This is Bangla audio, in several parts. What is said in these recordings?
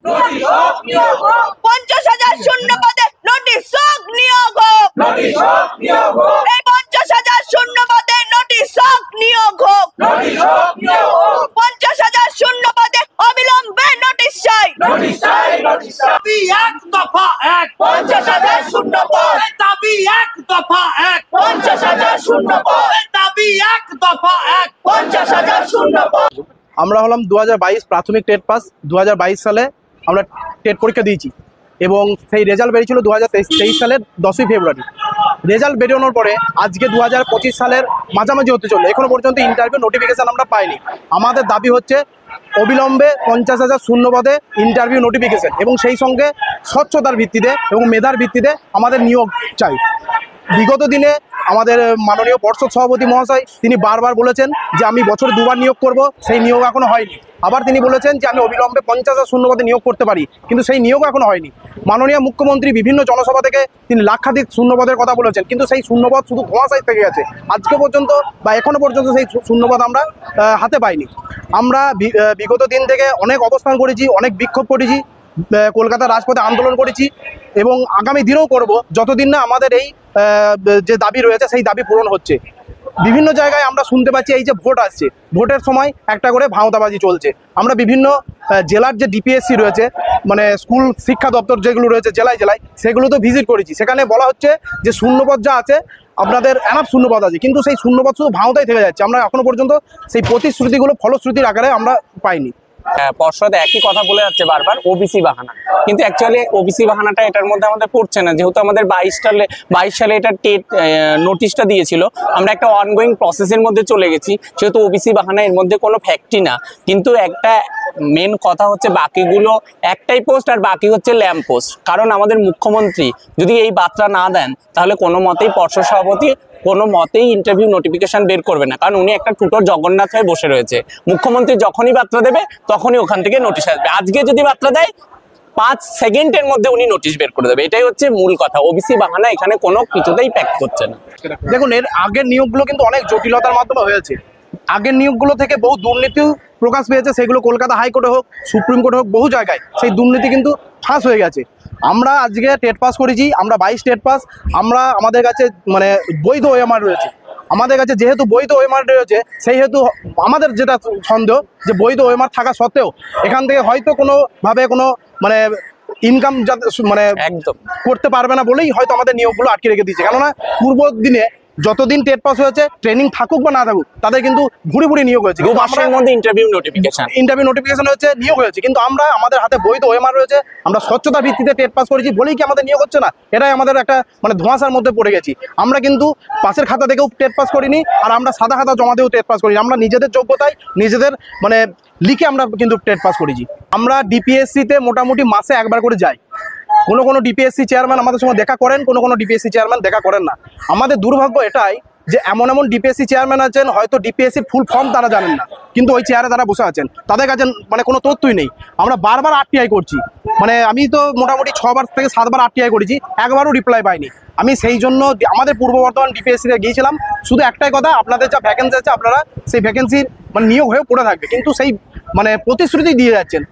50,000 শূন্য পদে নোটিশ হোক নিয়োগ হোক। এই 50,000 শূন্য পদে নোটিশ হোক নিয়োগ হোক। 50,000 শূন্য পদে অবিলম্বে নোটিশ চাই। দাবি এক দফা এক, 50,000 শূন্য পদ। দাবি এক দফা এক, 50,000 শূন্য পদ। দাবি এক দফা এক। 50,000 শূন্য পদ। আমরা হলাম 2022 প্রাথমিক টেট পাস। 2022 সালে আমরা টেট পরীক্ষা দিয়েছি এবং সেই রেজাল্ট বেরিয়েছিল 2023 সালের 10ই ফেব্রুয়ারি। রেজাল্ট বেরোনোর পরে আজকে 2025 সালের মাঝামাঝি হতে চললো, এখনো পর্যন্ত ইন্টারভিউ নোটিফিকেশান আমরা পাইনি। আমাদের দাবি হচ্ছে অবিলম্বে 50,000 শূন্য পদে ইন্টারভিউ নোটিফিকেশান এবং সেই সঙ্গে স্বচ্ছতার ভিত্তিতে এবং মেধার ভিত্তিতে আমাদের নিয়োগ চাই। বিগত দিনে আমাদের মাননীয় পর্ষদ সভাপতি মহাশয় তিনি বারবার বলেছেন যে আমি বছরে দুবার নিয়োগ করব, সেই নিয়োগ এখনো হয়নি। আবার তিনি বলেছেন যে আমি অবিলম্বে 50,000 শূন্য পদে নিয়োগ করতে পারি, কিন্তু সেই নিয়োগ এখনো হয়নি। মাননীয় মুখ্যমন্ত্রী বিভিন্ন জনসভা থেকে তিনি লাক্ষাধিক শূন্যপদের কথা বলেছেন, কিন্তু সেই শূন্যপদ শুধু ধোঁয়াশায় থেকে গেছে। আজকে পর্যন্ত বা এখনো পর্যন্ত সেই শূন্যপদ আমরা হাতে পাইনি। আমরা বিগত দিন থেকে অনেক অবস্থান করেছি, অনেক বিক্ষোভ করেছি, কলকাতার রাজপথে আন্দোলন করেছি এবং আগামী দিনেও করব যতদিন না আমাদের এই যে দাবি রয়েছে সেই দাবি পূরণ হচ্ছে। বিভিন্ন জায়গায় আমরা শুনতে পাচ্ছি এই যে ভোট আসছে, ভোটের সময় একটা করে ভাঁওতাবাজি চলছে। আমরা বিভিন্ন জেলার যে ডিপিএসসি রয়েছে, মানে স্কুল শিক্ষা দপ্তর যেগুলো রয়েছে জেলায় জেলায়, সেগুলো তো ভিজিট করেছি। সেখানে বলা হচ্ছে যে শূন্যপদ যা আছে আপনাদের এনাফ শূন্যপদ আছে, কিন্তু সেই শূন্যপদ শুধু ভাঁওতাই থেকে যাচ্ছে। আমরা এখনো পর্যন্ত সেই প্রতিশ্রুতিগুলো ফলশ্রুতির আকারে আমরা পাইনি। পর্ষদ একই কথা বলে যাচ্ছে বারবার, ওবিসি বাহানা, কিন্তু অ্যাকচুয়ালি ওবিসি বাহানাটা এটার মধ্যে আমাদের পড়ছে না। যেহেতু আমাদের 22 সালে এটা টেট নোটিশটা দিয়েছিল, আমরা একটা অনগোয়িং প্রসেসের মধ্যে চলে গেছি, সেহেতু ওবিসি বাহানা এর মধ্যে কোনো ফ্যাক্টই না। কিন্তু একটা মেন কথা হচ্ছে বাকিগুলো একটাই পোস্ট আর বাকি হচ্ছে ল্যাম্প পোস্ট। কারণ আমাদের মুখ্যমন্ত্রী যদি এই বার্তা না দেন তাহলে কোনো মতেই পর্ষদ সভাপতি কোনো মতেই ইন্টারভিউ নোটিফিকেশন বের করবে না, কারণ উনি একটা টুটোর জগন্নাথ হয়ে বসে রয়েছে। মুখ্যমন্ত্রী যখনই বার্তা দেবে তখনই ওখান থেকে নোটিশ আসবে। আজকে যদি বার্তা দেয় 5 সেকেন্ডের মধ্যে উনি নোটিশ বের করে দেবে, এটাই হচ্ছে মূল কথা। ওবিসি বাহানা এখানে কোনো কিছুতেই প্যাক করছে না। দেখুন, এর আগের নিয়োগগুলো কিন্তু অনেক জটিলতার মাধ্যমে হয়েছে। আগের নিয়োগগুলো থেকে বহু দুর্নীতিও প্রকাশ পেয়েছে, সেগুলো কলকাতা হাইকোর্টে হোক, সুপ্রিম কোর্টে হোক, বহু জায়গায় সেই দুর্নীতি কিন্তু ফাঁস হয়ে গেছে। আমরা আজকে টেট পাস করেছি, আমরা 22 টেট পাস। আমরা আমাদের কাছে মানে বৈধ ওএমআর রয়েছে। আমাদের কাছে যেহেতু বৈধ ওএমআর রয়েছে, সেই হেতু আমাদের যেটা সন্দেহ যে বৈধ ওএমআর থাকা সত্ত্বেও এখান থেকে হয়তো কোনোভাবে কোনো মানে ইনকাম মানে একদম করতে পারবে না বলেই হয়তো আমাদের নিয়োগগুলো আটকে রেখে দিয়েছে। কেননা পূর্ব দিনে যতদিন টেট পাস হয়েছে, ট্রেনিং থাকুক বা না থাকুক, তাদের কিন্তু ভুড়ি ভুড়ি নিয়োগ হয়েছে। 2 মাসের মধ্যে ইন্টারভিউ নোটিফিকেশন হয়েছে, নিয়োগ হয়েছে। কিন্তু আমরা আমাদের হাতে বৈধ ওএমআর রয়েছে, আমরা স্বচ্ছতা ভিত্তিতে টেট পাস করেছি বলেই কি আমাদের নিয়োগ হচ্ছে না? এটাই আমাদের একটা মানে ধোঁয়াশার মধ্যে পড়ে গেছি। আমরা কিন্তু পাশের খাতা থেকেও টেট পাস করিনি, আর আমরা সাদা খাতা জমা দিয়েও টেট পাস করিনি। আমরা নিজেদের যোগ্যতায় নিজেদের মানে লিখে আমরা কিন্তু টেট পাস করেছি। আমরা ডিপিএসসিতে মোটামুটি মাসে একবার করে যাই। কোনো ডিপিএসসি চেয়ারম্যান আমাদের সঙ্গে দেখা করেন, কোনো ডিপিএসসি চেয়ারম্যান দেখা করেন না। আমাদের দুর্ভাগ্য এটাই যে এমন ডিপিএসসি চেয়ারম্যান আছেন, হয়তো ডিপিএসসির ফুল ফর্ম তারা জানেন না, কিন্তু ওই চেয়ারে তারা বসে আছেন, তাদের কাছে মানে কোনো তথ্যই নেই। আমরা বারবার আরটিআই করছি, মানে আমি তো মোটামুটি 6 বার থেকে 7 বার আরটিআই করেছি, একবারও রিপ্লাই পাইনি। আমি সেই জন্য আমাদের পূর্ব বর্ধমান ডিপিএসসিতে গিয়েছিলাম, শুধু একটাই কথা, আপনাদের যা ভ্যাকেন্সি আছে আপনারা সেই ভ্যাকেন্সির মানে নিয়োগ হয়ে পড়ে থাকবে, কিন্তু সেই মানে প্রতিশ্রুতি দিয়ে যাচ্ছেন।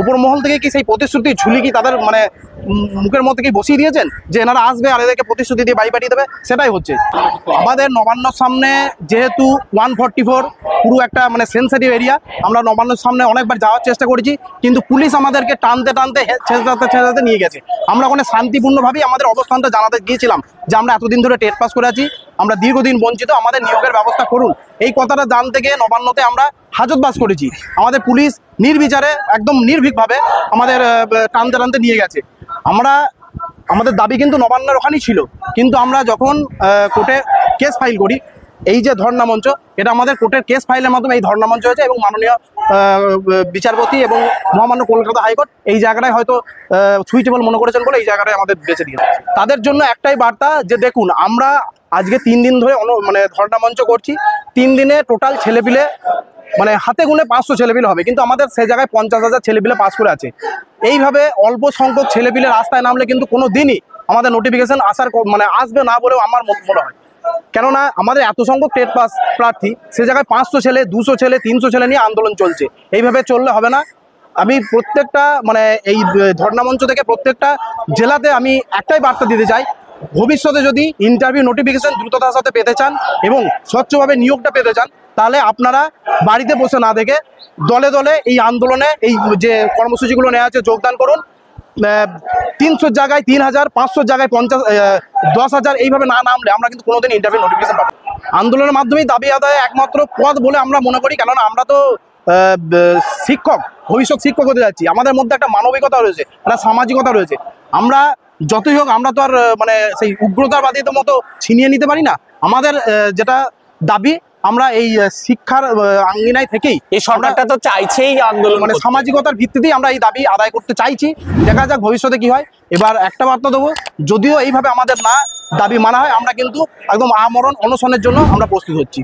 ওপর মহল থেকে কি সেই প্রতিশ্রুতি ঝুলি কি তাদের মানে মুখের মধ্যে কি বসিয়ে দিয়েছেন যে এনারা আসবে আর এদেরকে প্রতিশ্রুতি দিয়ে বাড়ি পাঠিয়ে দেবে? সেটাই হচ্ছে। আমাদের নবান্নর সামনে যেহেতু 144 পুরো একটা মানে সেন্সিটিভ এরিয়া, আমরা নবান্নর সামনে অনেকবার যাওয়ার চেষ্টা করেছি, কিন্তু পুলিশ আমাদেরকে টানতে ছেঁচাতে নিয়ে গেছে। আমরা ওখানে শান্তিপূর্ণভাবেই আমাদের অবস্থানটা জানাতে গিয়েছিলাম যে আমরা এতদিন ধরে টেট পাস করে আছি, আমরা দীর্ঘদিন বঞ্চিত, আমাদের নিয়োগের ব্যবস্থা করুন। এই কথাটা জানতে গিয়ে নবান্নতে আমরা হাজতবাস করেছি। আমাদের পুলিশ নির্বিচারে একদম নির্ভীকভাবে আমাদের টানতে নিয়ে গেছে। আমাদের দাবি কিন্তু নবান্নের ওখানেই ছিল, কিন্তু আমরা যখন কোর্টে কেস ফাইল করি, এই যে ধর্ণা মঞ্চ, এটা আমাদের কোর্টের কেস ফাইলের মাধ্যমে এই ধর্ণা মঞ্চ হয়েছে এবং মাননীয় বিচারপতি এবং মহামান্য কলকাতা হাইকোর্ট এই জায়গাটায় হয়তো সুইটেবল মনে করেছেন বলে এই জায়গাটায় আমাদের বেছে দিয়েছে। তাদের জন্য একটাই বার্তা যে দেখুন, আমরা আজকে 3 দিন ধরে মানে ধর্ণা মঞ্চ করছি। 3 দিনে টোটাল ছেলেপিলে মানে হাতে গুনে 500 ছেলেপিলে হবে, কিন্তু আমাদের সে জায়গায় 50,000 ছেলেপিলে পাস করে আছে। এইভাবে অল্প সংখ্যক ছেলেপিলে রাস্তায় নামলে কিন্তু কোনো দিনই আমাদের নোটিফিকেশন মানে আসবে না বলেও আমার মনে হয়। কেননা আমাদের এত সংখ্যক টেট পাস প্রার্থী, সে জায়গায় 500 ছেলে, 200 ছেলে, 300 ছেলে নিয়ে আন্দোলন চলছে। এইভাবে চললে হবে না। আমি প্রত্যেকটা মানে এই ধর্ণা মঞ্চ থেকে প্রত্যেকটা জেলাতে আমি একটাই বার্তা দিতে চাই, ভবিষ্যতে যদি ইন্টারভিউ নোটিফিকেশন দ্রুততার সাথে পেতে চান এবং স্বচ্ছভাবে নিয়োগটা পেতে চান, তাহলে আপনারা বাড়িতে বসে না দেখে দলে দলে এই আন্দোলনে এই যে কর্মসূচিগুলো নেওয়া আছে যোগদান করুন। 300 জায়গায় 3000, 500 জায়গায় 50, 10,000 এইভাবে না নামলে আমরা কিন্তু কোনোদিন ইন্টারভিউ নোটিফিকেশন পাবো। আন্দোলনের মাধ্যমেই দাবি আদায় একমাত্র পথ বলে আমরা মনে করি, কেননা আমরা তো শিক্ষক, ভবিষ্যৎ শিক্ষক হতে যাচ্ছি। আমাদের মধ্যে একটা মানবিকতা রয়েছে, একটা সামাজিকতা রয়েছে। আমরা যতই হোক আমরা তো আর মানে সেই উগ্রতাবাদীদের মতো ছিনিয়ে নিতে পারি না। আমাদের যেটা দাবি, আমরা এই শিক্ষার আঙ্গিনায় থেকেই এই সরকারটা তো চাইছেই আন্দোলন মানে করতে। সামাজিকতার ভিত্তিতেই আমরা এই দাবি আদায় করতে চাইছি। দেখা যাক ভবিষ্যতে কি হয়। এবার একটা বার্তা দেবো, যদিও এইভাবে আমাদের না দাবি মানা হয়, আমরা কিন্তু একদম আমরণ অনশনের জন্য আমরা প্রস্তুত হচ্ছি।